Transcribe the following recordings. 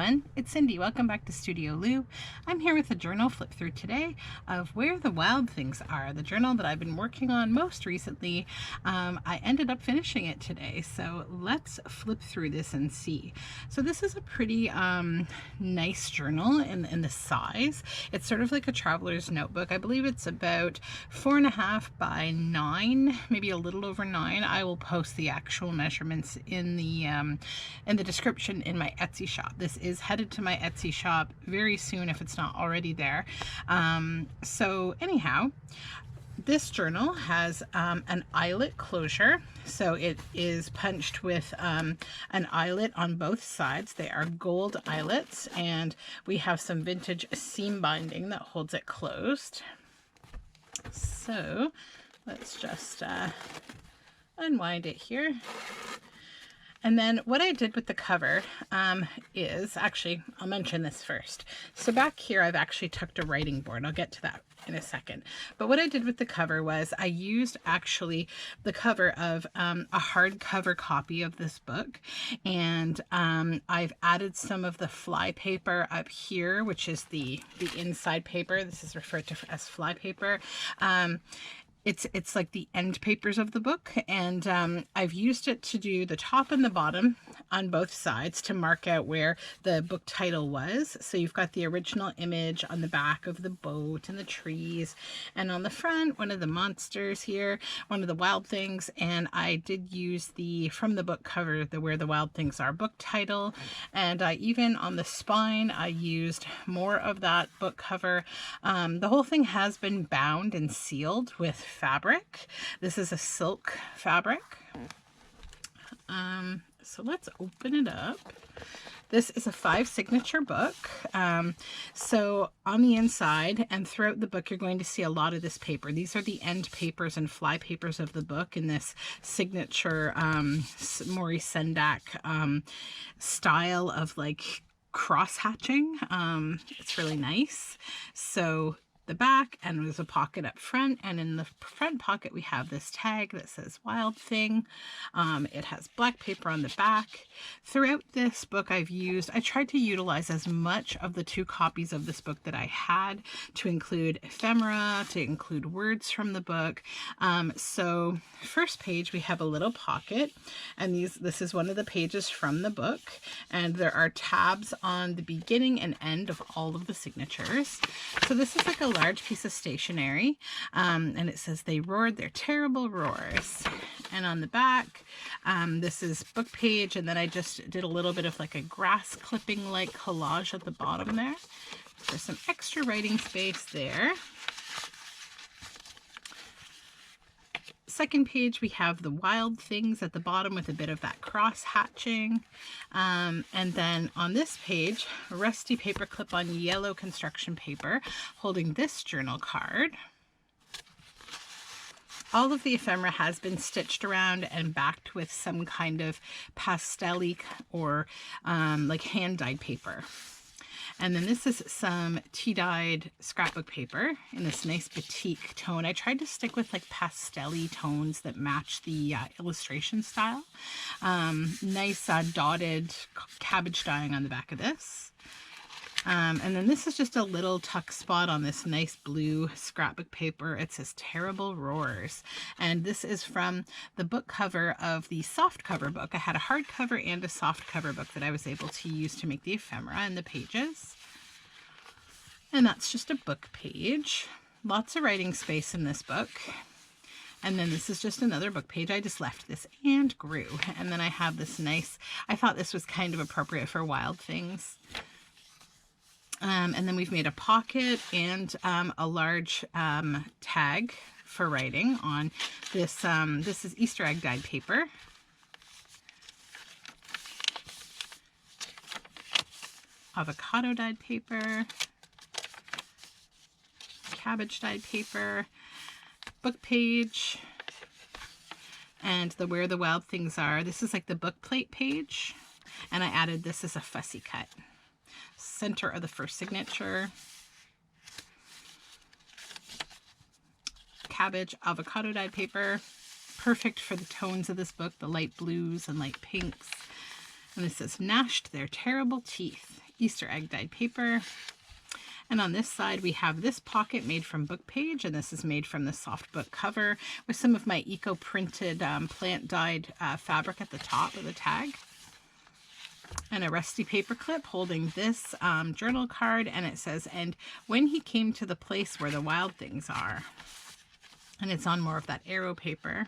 everyone, it's Cindy. Welcome back to Studioloo. I'm here with a journal flip through today of Where the Wild Things Are, the journal that I've been working on most recently. I ended up finishing it today, so let's flip through this and see. So this is a pretty nice journal in the size. It's sort of like a traveler's notebook. I believe it's about 4.5 by 9, maybe a little over 9. I will post the actual measurements in the description in my Etsy shop. This is headed to my Etsy shop very soon if it's not already there. So anyhow, this journal has an eyelet closure, so it is punched with an eyelet on both sides. They are gold eyelets, and we have some vintage seam binding that holds it closed. So let's just unwind it here. And then what I did with the cover is, actually, I'll mention this first. So back here, I've actually tucked a writing board. I'll get to that in a second. But what I did with the cover was I used actually the cover of a hardcover copy of this book. And I've added some of the fly paper up here, which is the inside paper. This is referred to as fly paper. It's like the end papers of the book, and I've used it to do the top and the bottom on both sides to mark out where the book title was. So you've got the original image on the back of the boat and the trees, and on the front, one of the monsters here, one of the wild things, and I did use the from the book cover, the Where the Wild Things Are book title, and even on the spine, I used more of that book cover. The whole thing has been bound and sealed with fabric. This is a silk fabric. So let's open it up. This is a 5 signature book. So on the inside and throughout the book, you're going to see a lot of this paper. These are the end papers and fly papers of the book in this signature Maury Sendak style of like cross hatching. It's really nice. So the back, and there's a pocket up front, and in the front pocket we have this tag that says Wild Thing. It has black paper on the back. Throughout this book I tried to utilize as much of the 2 copies of this book that I had to include ephemera, to include words from the book. So first page we have a little pocket, and this is one of the pages from the book, and there are tabs on the beginning and end of all of the signatures. So this is like a large piece of stationery, and it says they roared their terrible roars. And on the back, this is book page, and then I just did a little bit of like a grass clipping like collage at the bottom there for some extra writing space there. Second page, we have the wild things at the bottom with a bit of that cross hatching. And then on this page, a rusty paper clip on yellow construction paper holding this journal card. All of the ephemera has been stitched around and backed with some kind of pastel-y or like hand-dyed paper. And then this is some tea-dyed scrapbook paper in this nice batik tone. I tried to stick with like pastel-y tones that match the illustration style. Nice dotted cabbage dyeing on the back of this. And then this is just a little tuck spot on this nice blue scrapbook paper. It says Terrible Roars. And this is from the book cover of the soft cover book. I had a hardcover and a soft cover book that I was able to use to make the ephemera and the pages. And that's just a book page. Lots of writing space in this book. And then this is just another book page. I just left this and grew. And then I have this nice, I thought this was kind of appropriate for wild things. And then we've made a pocket and a large tag for writing on this. This is Easter egg dyed paper. Avocado dyed paper. Cabbage dyed paper. Book page. And the Where the Wild Things Are. This is like the book plate page. And I added this as a fussy cut. Center of the first signature. Cabbage avocado dyed paper, perfect for the tones of this book, the light blues and light pinks. And this says gnashed their terrible teeth, Easter egg dyed paper. And on this side, we have this pocket made from book page, and this is made from the soft book cover with some of my eco-printed plant dyed fabric at the top of the tag. And a rusty paper clip holding this journal card, and it says, "And when he came to the place where the wild things are." And it's on more of that arrow paper.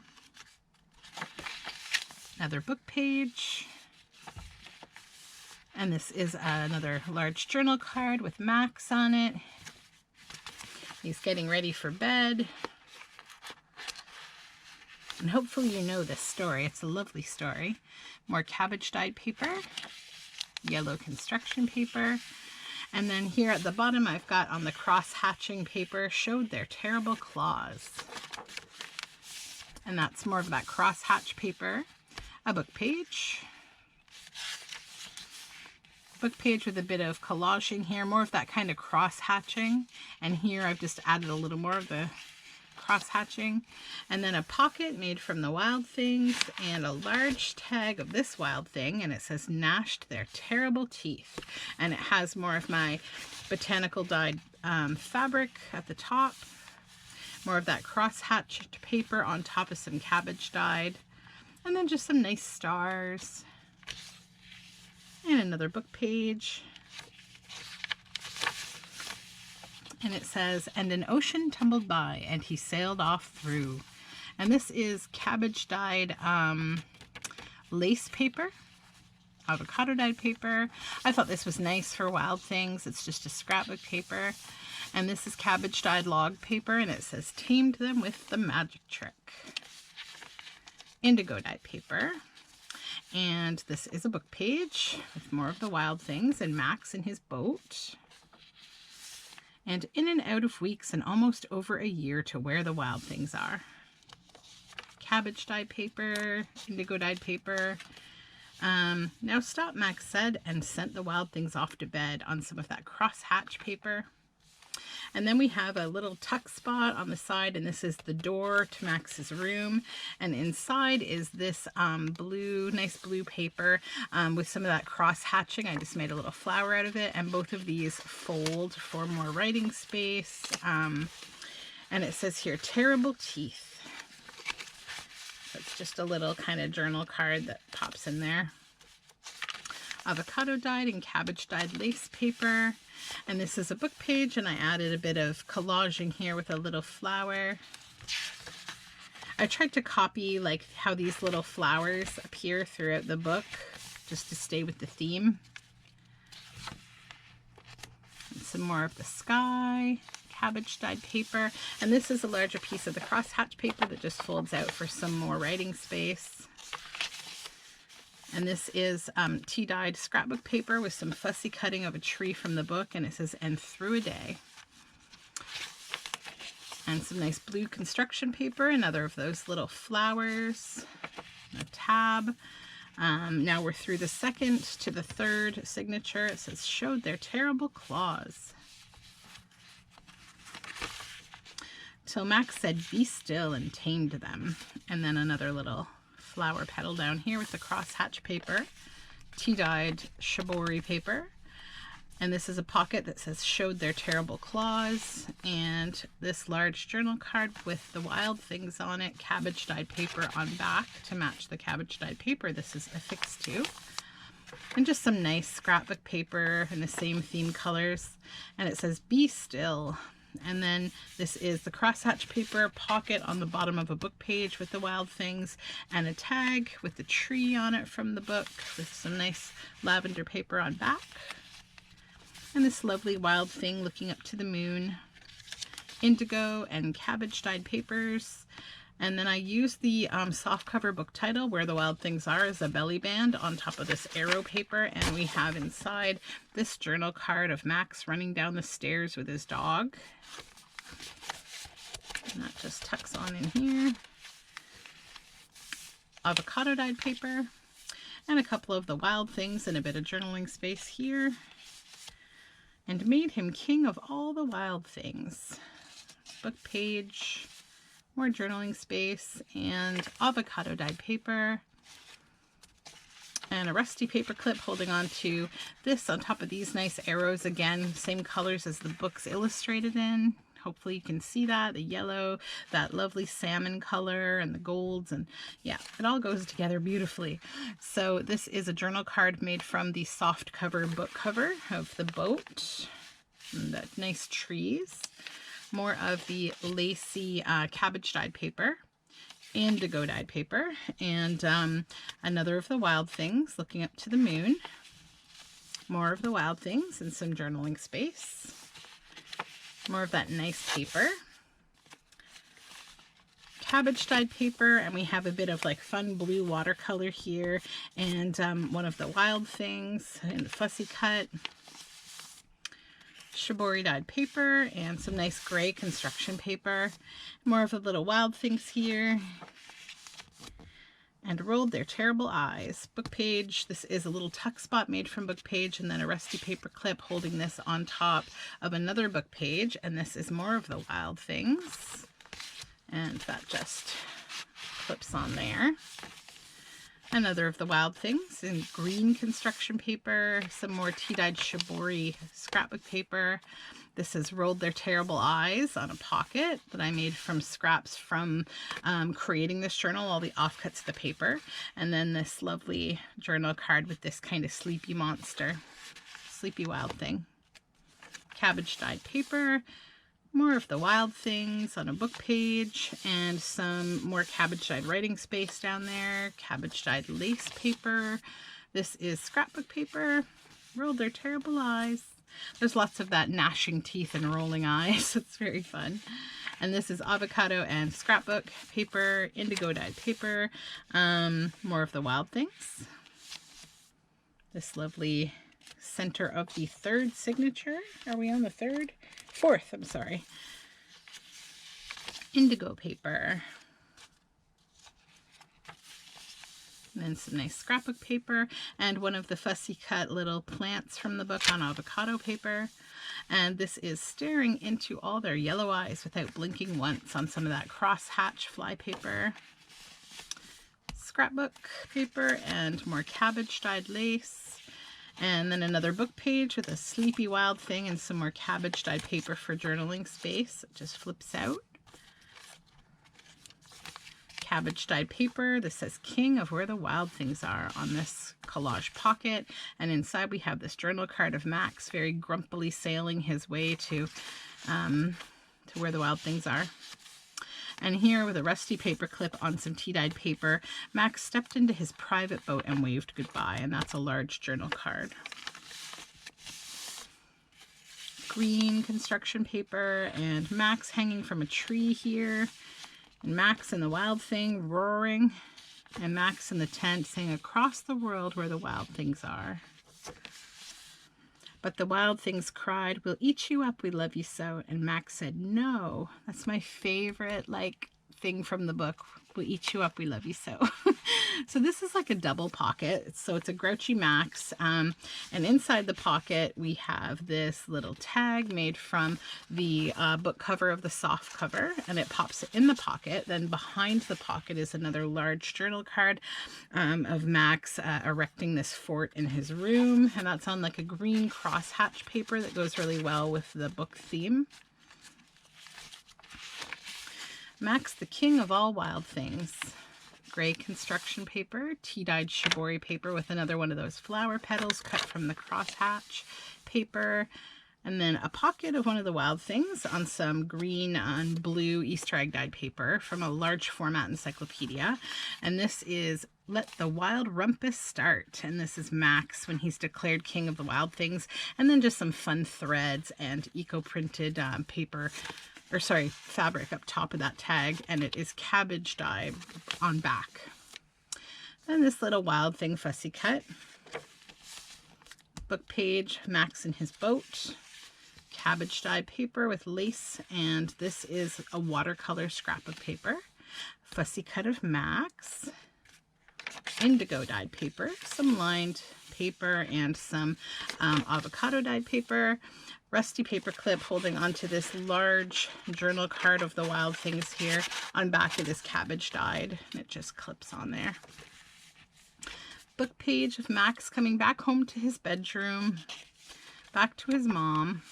Another book page. And this is another large journal card with Max on it. He's getting ready for bed. And hopefully you know this story. It's a lovely story. More cabbage dyed paper, yellow construction paper. And then here at the bottom, I've got on the cross hatching paper, "Showed their terrible claws." And that's more of that cross hatch paper. A book page. Book page with a bit of collaging here, more of that kind of cross hatching. And here I've just added a little more of the cross hatching. And then a pocket made from the wild things and a large tag of this wild thing. And it says, "Gnashed their terrible teeth." And it has more of my botanical dyed fabric at the top. More of that cross hatched paper on top of some cabbage dyed. And then just some nice stars. And another book page. And it says, "And an ocean tumbled by, and he sailed off through." And this is cabbage dyed lace paper, avocado dyed paper. I thought this was nice for wild things. It's just a scrapbook paper. And this is cabbage dyed log paper, and it says, "Tamed them with the magic trick." Indigo dyed paper. And this is a book page with more of the wild things and Max in his boat. And "In and out of weeks and almost over a year to where the wild things are." Cabbage dyed paper, indigo dyed paper. "Now stop," Max said, and sent the wild things off to bed" on some of that cross hatch paper. And then we have a little tuck spot on the side, and this is the door to Max's room. And inside is this nice blue paper with some of that cross hatching. I just made a little flower out of it, and both of these fold for more writing space. And it says here, "Terrible teeth." So it's just a little kind of journal card that pops in there. Avocado dyed and cabbage dyed lace paper. And this is a book page, and I added a bit of collaging here with a little flower. I tried to copy like how these little flowers appear throughout the book, just to stay with the theme. And some more of the sky, cabbage dyed paper. And this is a larger piece of the crosshatch paper that just folds out for some more writing space. And this is tea dyed scrapbook paper with some fussy cutting of a tree from the book, and it says, "And through a day." And some nice blue construction paper, another of those little flowers, a tab. Now we're through the second to the third signature. It says, "Showed their terrible claws." Till Max said, "Be still," and tamed them. And then another little flower petal down here with the crosshatch paper, tea dyed shibori paper. And this is a pocket that says, "Showed their terrible claws." And this large journal card with the wild things on it, cabbage dyed paper on back to match the cabbage dyed paper this is affixed to. And just some nice scrapbook paper in the same theme colors. And it says, "Be still." And then this is the crosshatch paper pocket on the bottom of a book page with the wild things, and a tag with the tree on it from the book with some nice lavender paper on back. And this lovely wild thing looking up to the moon. Indigo and cabbage dyed papers. And then I used the softcover book title, "Where the Wild Things Are," as a belly band on top of this arrow paper. And we have inside this journal card of Max running down the stairs with his dog. And that just tucks on in here. Avocado dyed paper. And a couple of the wild things and a bit of journaling space here. And made him king of all the wild things. Book page. More journaling space and avocado dyed paper. and a rusty paper clip holding on to this on top of these nice arrows. Again, same colors as the book's illustrated in. Hopefully you can see that, the yellow, that lovely salmon color, and the golds, and yeah, it all goes together beautifully. So this is a journal card made from the soft cover book cover of the boat, and that nice trees. More of the lacy cabbage dyed paper, indigo dyed paper, and another of the wild things looking up to the moon. More of the wild things and some journaling space. More of that nice paper. Cabbage dyed paper, and we have a bit of like fun blue watercolor here, and one of the wild things in the fussy cut. Shibori dyed paper and some nice gray construction paper. More of the little wild things here. And rolled their terrible eyes. Book page. This is a little tuck spot made from book page, and then a rusty paper clip holding this on top of another book page. And this is more of the wild things. And that just clips on there. Another of the wild things in green construction paper. Some more tea-dyed shibori scrapbook paper. This is rolled their terrible eyes on a pocket that I made from scraps from creating this journal, all the offcuts of the paper. And then this lovely journal card with this kind of sleepy monster, sleepy wild thing. Cabbage dyed paper, more of the wild things on a book page, and some more cabbage dyed writing space down there. Cabbage dyed lace paper. This is scrapbook paper, rolled their terrible eyes. There's lots of that gnashing teeth and rolling eyes. It's very fun. And this is avocado and scrapbook paper, indigo dyed paper, more of the wild things. This lovely center of the third signature. Are we on the third? Fourth, I'm sorry. Indigo paper. And then some nice scrapbook paper, and one of the fussy cut little plants from the book on avocado paper. And this is staring into all their yellow eyes without blinking once on some of that crosshatch fly paper. Scrapbook paper and more cabbage dyed lace. And then another book page with a sleepy wild thing and some more cabbage dyed paper for journaling space. It just flips out. Cabbage dyed paper. This says King of Where the Wild Things Are on this collage pocket. And inside we have this journal card of Max very grumpily sailing his way to where the wild things are. And here with a rusty paper clip on some tea-dyed paper, Max stepped into his private boat and waved goodbye. And that's a large journal card. Green construction paper and Max hanging from a tree here. And Max and the wild thing roaring, and Max in the tent saying, across the world where the wild things are. But the wild things cried, we'll eat you up, we love you so. And Max said, no. That's my favorite thing from the book. We'll eat you up, we love you so. So this is like a double pocket. So it's a Grouchy Max. And inside the pocket, we have this little tag made from the book cover of the soft cover. And it pops in the pocket. Then behind the pocket is another large journal card of Max erecting this fort in his room. And that's on like a green crosshatch paper that goes really well with the book theme. Max, the king of all wild things. Gray construction paper, tea-dyed shibori paper with another one of those flower petals cut from the crosshatch paper, and then a pocket of one of the wild things on some green and blue Easter egg dyed paper from a large format encyclopedia. And this is Let the Wild Rumpus Start. And this is Max when he's declared king of the wild things. And then just some fun threads and eco-printed paper, or sorry, fabric up top of that tag, and it is cabbage dye on back. And this little wild thing fussy cut. Book page, Max in his boat. Cabbage dye paper with lace, and this is a watercolor scrap of paper. Fussy cut of Max. Indigo dyed paper, some lined paper, and some avocado dyed paper. Rusty paper clip holding onto this large journal card of the wild things here. On back it is cabbage dyed, and it just clips on there. book page of Max coming back home to his bedroom, back to his mom.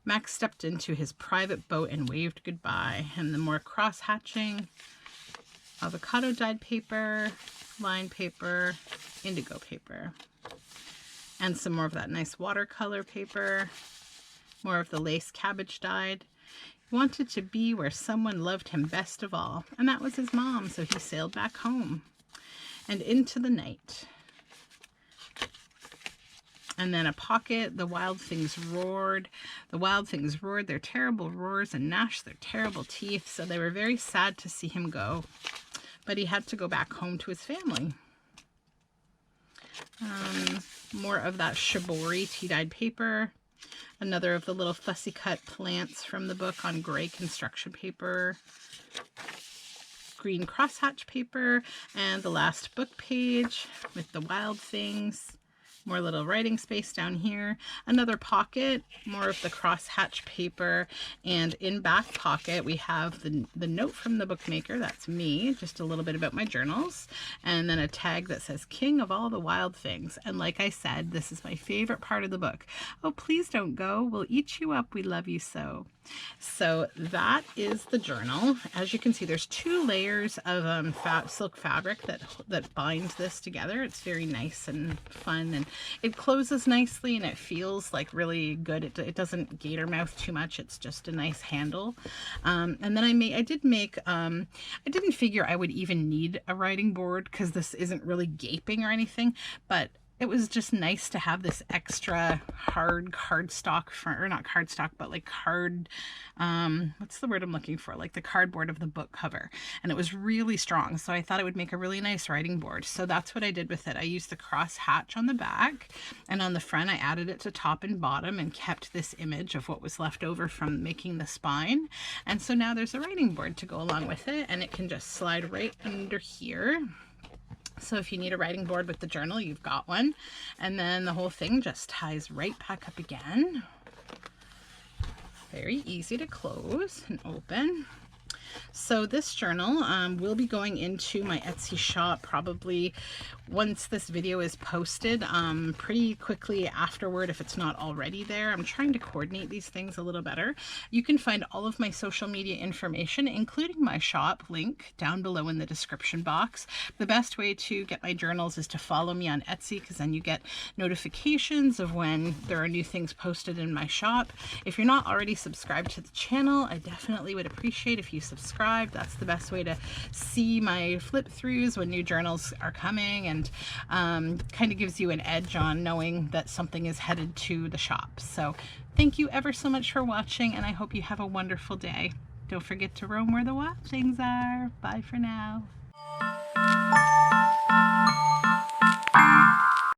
Max stepped into his private boat and waved goodbye. And the more cross-hatching, avocado dyed paper, line paper, indigo paper. And some more of that nice watercolor paper, more of the lace cabbage dyed. He wanted to be where someone loved him best of all, and that was his mom, so he sailed back home and into the night. And then a pocket, the wild things roared. The wild things roared their terrible roars and gnashed their terrible teeth, so they were very sad to see him go. But he had to go back home to his family. More of that shibori tea-dyed paper. Another of the little fussy cut plants from the book on gray construction paper. Green crosshatch paper. And the last book page with the wild things. More little writing space down here. Another pocket, more of the crosshatch paper. And in back pocket, we have the note from the bookmaker. That's me, just a little bit about my journals. And then a tag that says King of All the Wild Things. And like I said, this is my favorite part of the book. Oh, please don't go. We'll eat you up. We love you so. So that is the journal. As you can see, there's 2 layers of silk fabric that bind this together. It's very nice and fun, and it closes nicely, and it feels like really good. It doesn't gator mouth too much. It's just a nice handle. And then I didn't figure I would even need a writing board because this isn't really gaping or anything, but it was just nice to have this extra hard cardstock, or not cardstock, but like hard, what's the word I'm looking for? Like the cardboard of the book cover. And it was really strong, so I thought it would make a really nice writing board. So that's what I did with it. I used the cross hatch on the back, and on the front I added it to top and bottom and kept this image of what was left over from making the spine. And so now there's a writing board to go along with it, and it can just slide right under here. So if you need a writing board with the journal, you've got one. And then the whole thing just ties right back up again. Very easy to close and open. So this journal will be going into my Etsy shop probably once this video is posted, pretty quickly afterward if it's not already there. I'm trying to coordinate these things a little better. You can find all of my social media information, including my shop link, down below in the description box. The best way to get my journals is to follow me on Etsy, because then you get notifications of when there are new things posted in my shop. If you're not already subscribed to the channel, I definitely would appreciate if you subscribe. That's the best way to see my flip throughs when new journals are coming, and kind of gives you an edge on knowing that something is headed to the shop. So thank you ever so much for watching, and I hope you have a wonderful day. Don't forget to roam where the wild things are. Bye for now.